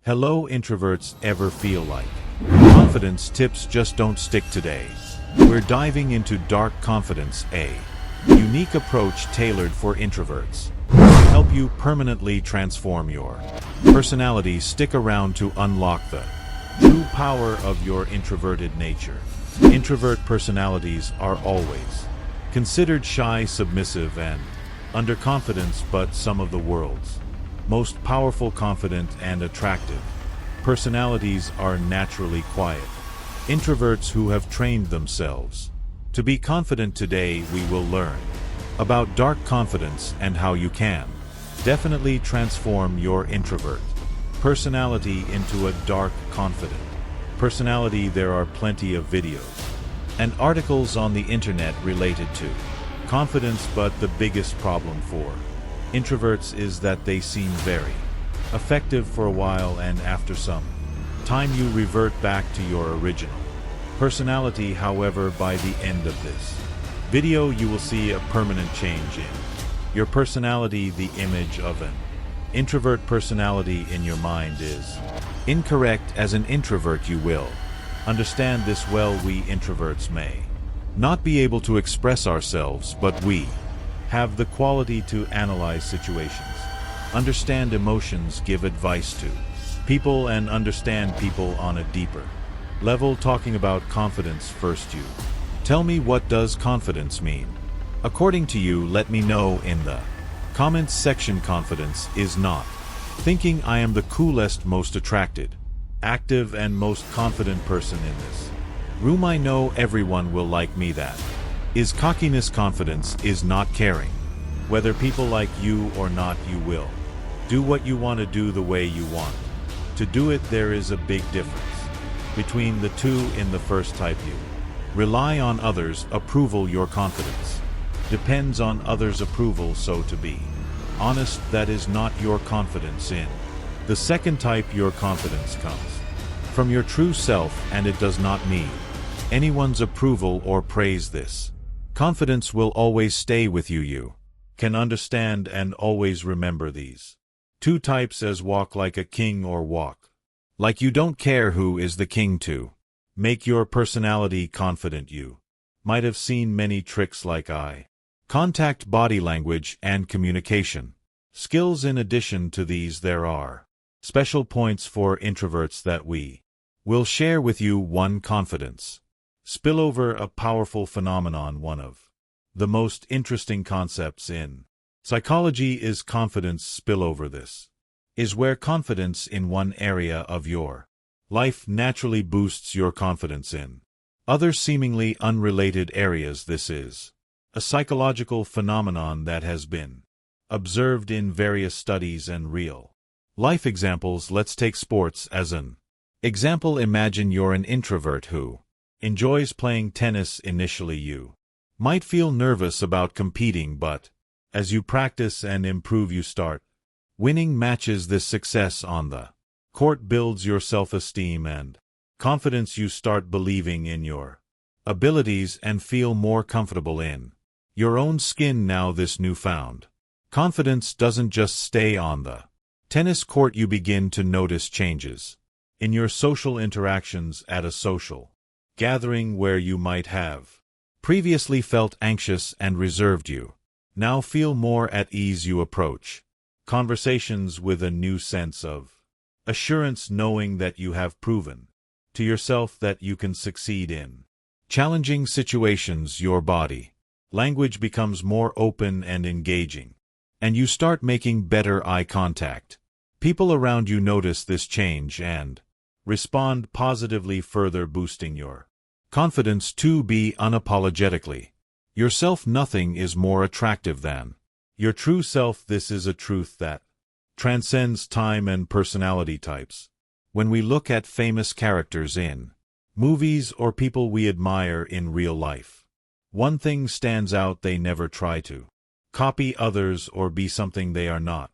Hello introverts, ever feel like confidence tips just don't stick today? We're diving into Dark Confidence, a unique approach tailored for introverts to help you permanently transform your personality. Stick around to unlock the true power of your introverted nature. Introvert personalities are always considered shy, submissive, and underconfident, but some of the world's most powerful, confident, and attractive personalities are naturally quiet. Introverts who have trained themselves to be confident. Today we will learn about dark confidence and how you can definitely transform your introvert personality into a dark, confident personality. There are plenty of videos and articles on the internet related to confidence, but the biggest problem for introverts is that they seem very effective for a while, and after some time you revert back to your original personality. However, by the end of this video you will see a permanent change in your personality. The image of an introvert personality in your mind is incorrect. As an introvert you will understand this well. We introverts may not be able to express ourselves, but we have the quality to analyze situations, understand emotions, give advice to people, and understand people on a deeper level. Talking about confidence first, you tell me, what does confidence mean according to you? Let me know in the comments section. Confidence is not thinking I am the coolest, most attracted, active, and most confident person in this room. I know everyone will like me. That is cockiness. Confidence is not caring whether people like you or not. You will do what you want to do the way you want to do it. There is a big difference between the two. In the first type, you rely on others' approval. Your confidence depends on others' approval. So to be honest, that is not your confidence. In the second type, your confidence comes from your true self, and it does not need anyone's approval or praise. This confidence will always stay with you. You can understand and always remember these two types as walk like a king or walk like you don't care who is the king. To make your personality confident, you might have seen many tricks like eye contact, body language, and communication skills. In addition to these, there are special points for introverts that we will share with you. 1. Confidence spillover, a powerful phenomenon. One of the most interesting concepts in psychology is confidence spillover. This is where confidence in one area of your life naturally boosts your confidence in other seemingly unrelated areas. This is a psychological phenomenon that has been observed in various studies and real life examples. Let's take sports as an example. Imagine you're an introvert who enjoys playing tennis. Initially you might feel nervous about competing, but as you practice and improve you start winning matches. This success on the court builds your self-esteem and confidence. You start believing in your abilities and feel more comfortable in your own skin. Now this newfound confidence doesn't just stay on the tennis court. You begin to notice changes in your social interactions. At a social gathering where you might have previously felt anxious and reserved, you now feel more at ease. You approach conversations with a new sense of assurance, knowing that you have proven to yourself that you can succeed in challenging situations. Your body language becomes more open and engaging, and you start making better eye contact. People around you notice this change and respond positively, further boosting your confidence. To be unapologetically yourself. Nothing is more attractive than your true self. This is a truth that transcends time and personality types. When we look at famous characters in movies or people we admire in real life, one thing stands out: they never try to copy others or be something they are not.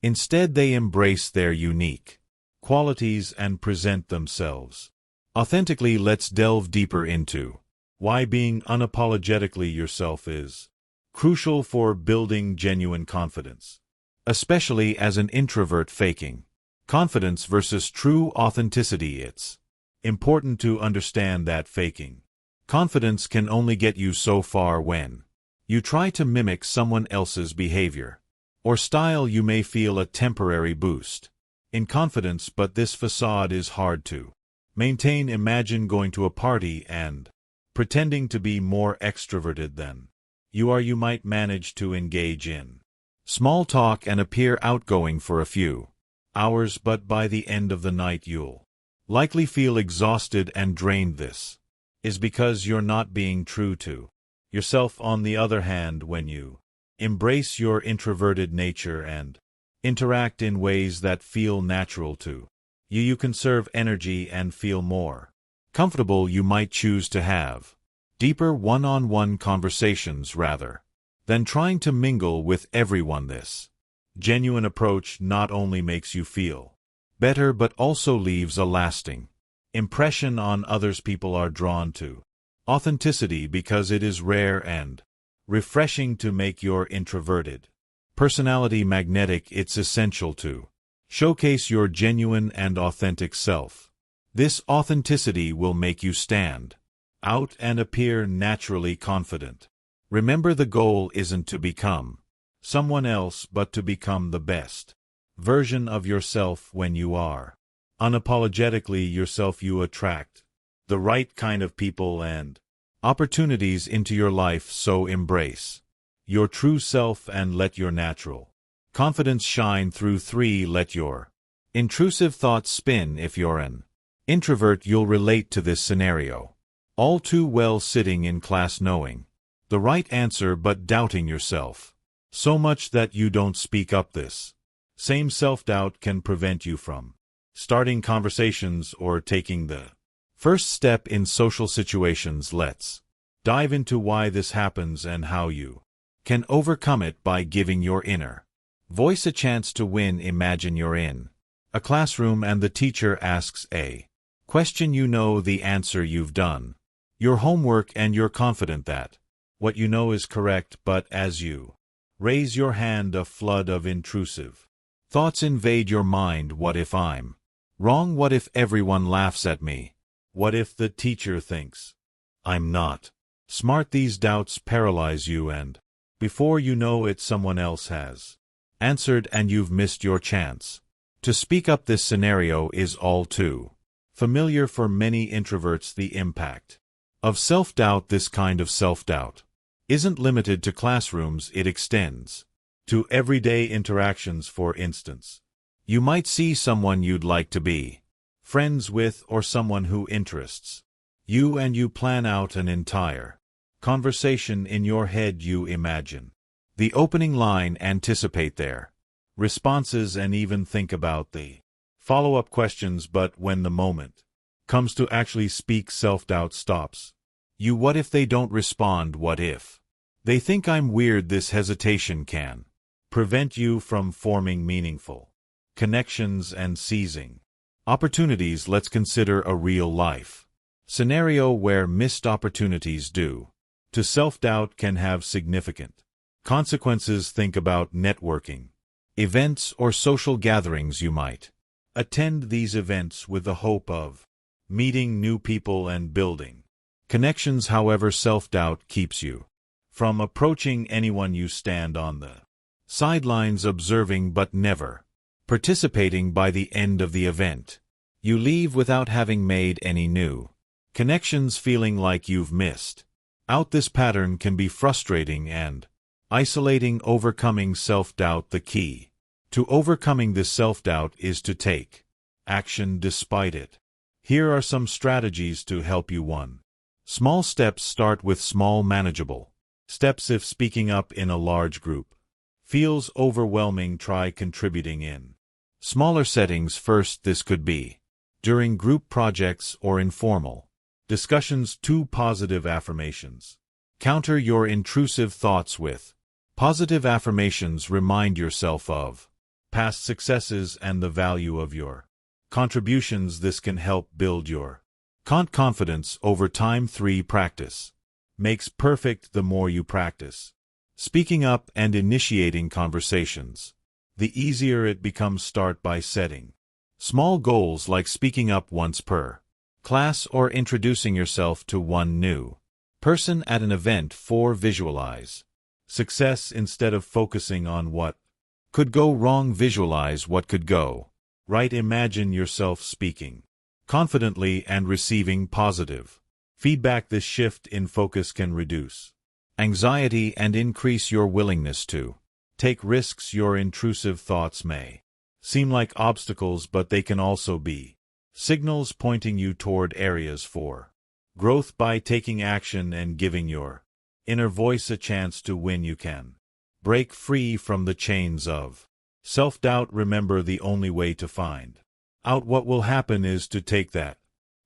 Instead, they embrace their unique qualities and present themselves authentically. Let's delve deeper into why being unapologetically yourself is crucial for building genuine confidence, especially as an introvert. Faking Confidence versus true authenticity. It's important to understand that faking confidence can only get you so far. When you try to mimic someone else's behavior or style, you may feel a temporary boost in confidence, but this facade is hard to maintain. Imagine going to a party and pretending to be more extroverted than you are. You might manage to engage in small talk and appear outgoing for a few hours, but by the end of the night you'll likely feel exhausted and drained. This is because you're not being true to yourself. On the other hand, when you embrace your introverted nature and interact in ways that feel natural to you, you conserve energy and feel more comfortable. You might choose to have deeper one-on-one conversations rather than trying to mingle with everyone. This genuine approach not only makes you feel better but also leaves a lasting impression on others. People are drawn to authenticity because it is rare and refreshing. To make your introverted personality magnetic, it's essential to showcase your genuine and authentic self. This authenticity will make you stand out and appear naturally confident. Remember, the goal isn't to become someone else but to become the best version of yourself. When you are unapologetically yourself, you attract the right kind of people and opportunities into your life. So embrace your true self and let your natural confidence shine through. 3. Let your intrusive thoughts spin. If you're an introvert, you'll relate to this scenario all too well. Sitting in class knowing the right answer but doubting yourself so much that you don't speak up. This same self-doubt can prevent you from starting conversations or taking the first step in social situations. Let's dive into why this happens and how you can overcome it by giving your inner voice a chance to win. Imagine you're in a classroom and the teacher asks a question. You know the answer, you've done your homework, and you're confident that what you know is correct, but as you raise your hand, a flood of intrusive thoughts invade your mind. What if I'm wrong? What if everyone laughs at me? What if the teacher thinks I'm not smart? These doubts paralyze you, and before you know it, someone else has answered and you've missed your chance to speak up. This scenario is all too familiar for many introverts. The impact of self-doubt. This kind of self-doubt isn't limited to classrooms, it extends to everyday interactions. For instance, you might see someone you'd like to be friends with or someone who interests you, and you plan out an entire conversation in your head. You imagine the opening line, anticipate their responses, and even think about the follow-up questions. But when the moment comes to actually speak, self-doubt stops you. What if they don't respond? What if they think I'm weird? This hesitation can prevent you from forming meaningful connections and seizing opportunities. Let's consider a real-life scenario where missed opportunities due to self-doubt can have significant consequences. Think about networking events or social gatherings. You might attend these events with the hope of meeting new people and building connections. However, self-doubt keeps you from approaching anyone. You stand on the sidelines observing but never participating. By the end of the event, you leave without having made any new connections, feeling like you've missed out. This pattern can be frustrating and isolating. Overcoming self-doubt. The key to overcoming this self-doubt is to take action despite it. Here are some strategies to help you. 1. Small steps. Start with small, manageable steps. If speaking up in a large group feels overwhelming, try contributing in smaller settings first. This could be during group projects or informal discussions. 2. Positive affirmations. Counter your intrusive thoughts with positive affirmations. Remind yourself of past successes and the value of your contributions. This can help build your confidence over time. 3. Practice makes perfect. The more you practice speaking up and initiating conversations, the easier it becomes. Start by setting Small goals like speaking up once per class or introducing yourself to one new person at an event. 4. Visualize success instead of focusing on what could go wrong. Visualize what could go right. Imagine yourself speaking confidently and receiving positive feedback. This shift in focus can reduce anxiety and increase your willingness to take risks. Your intrusive thoughts may seem like obstacles, but they can also be signals pointing you toward areas for growth. By taking action and giving your inner voice a chance to win, you can break free from the chains of self-doubt. Remember, the only way to find out what will happen is to take that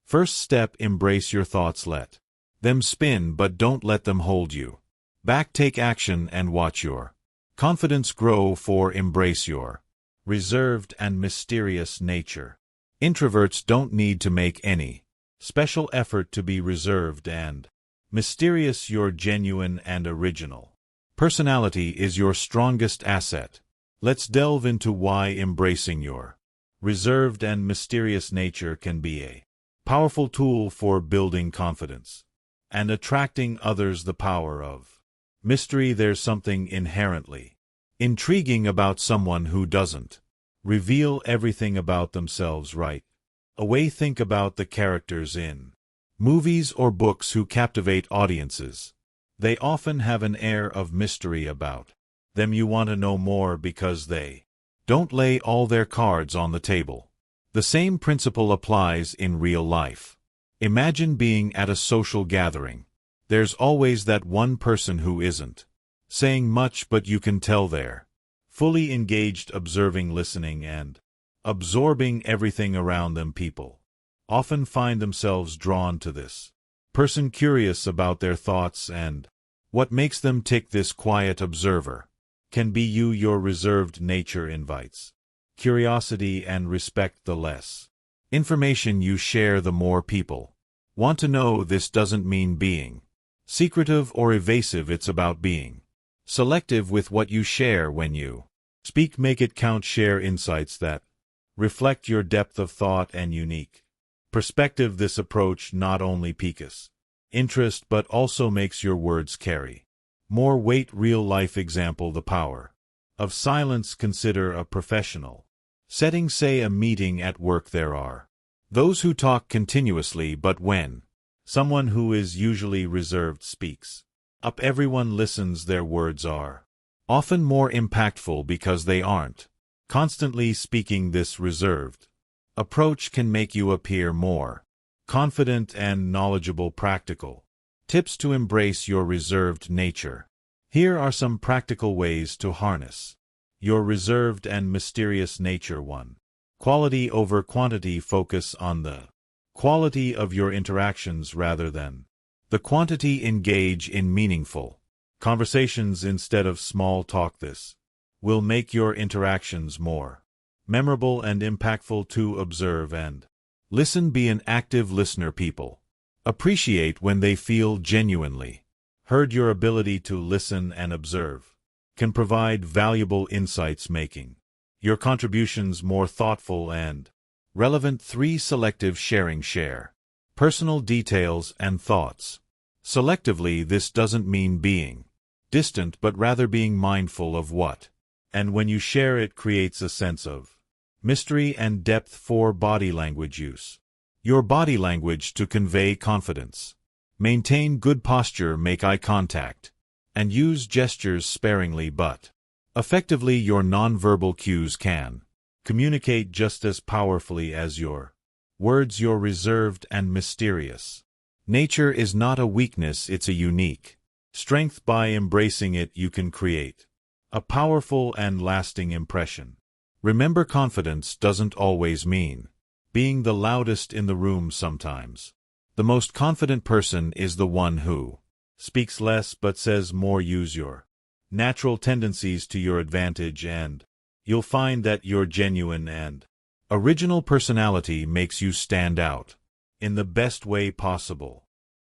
first step. Embrace your thoughts, let them spin, but don't let them hold you back. Take action and watch your confidence grow. 4. Embrace your reserved and mysterious nature. Introverts don't need to make any special effort to be reserved and mysterious. Your genuine and original personality is your strongest asset. Let's delve into why embracing your reserved and mysterious nature can be a powerful tool for building confidence and attracting others. The power of mystery. There's something inherently intriguing about someone who doesn't reveal everything about themselves right away. Think about the characters in movies or books who captivate audiences. They often have an air of mystery about them. You want to know more because they don't lay all their cards on the table. The same principle applies in real life. Imagine being at a social gathering. There's always that one person who isn't saying much, but you can tell they're fully engaged, observing, listening, and absorbing everything around them. People often find themselves drawn to this person, curious about their thoughts and what makes them tick. This quiet observer can be you. Your reserved nature invites curiosity and respect. The less information you share, the more people want to know. This doesn't mean being secretive or evasive. It's about being selective with what you share. When you speak, make it count. Share insights that reflect your depth of thought and unique perspective. This approach not only piques interest but also makes your words carry more weight. Real-life example: the power of silence. Consider a professional setting, say a meeting at work. There are those who talk continuously, but when someone who is usually reserved speaks up, everyone listens. Their words are often more impactful because they aren't constantly speaking. This reserved approach can make you appear more confident and knowledgeable. Practical tips to embrace your reserved nature. Here are some practical ways to harness your reserved and mysterious nature. 1. Quality over quantity. Focus on the quality of your interactions rather than the quantity. Engage in meaningful conversations instead of small talk. This will make your interactions more memorable and impactful. 2. Observe and listen. Be an active listener. People appreciate when they feel genuinely heard. Your ability to listen and observe can provide valuable insights, making your contributions more thoughtful and relevant. 3. Selective sharing. Share personal details and thoughts selectively. This doesn't mean being distant, but rather being mindful of what and when you share. It creates a sense of mystery and depth. 4. Body language. Use your body language to convey confidence. Maintain good posture, make eye contact, and use gestures sparingly but effectively. Your nonverbal cues can communicate just as powerfully as your words. Your reserved and mysterious nature is not a weakness, it's a unique strength. By embracing it, you can create a powerful and lasting impression. Remember, confidence doesn't always mean being the loudest in the room. Sometimes the most confident person is the one who speaks less but says more. Use your natural tendencies to your advantage, and you'll find that your genuine and original personality makes you stand out in the best way possible.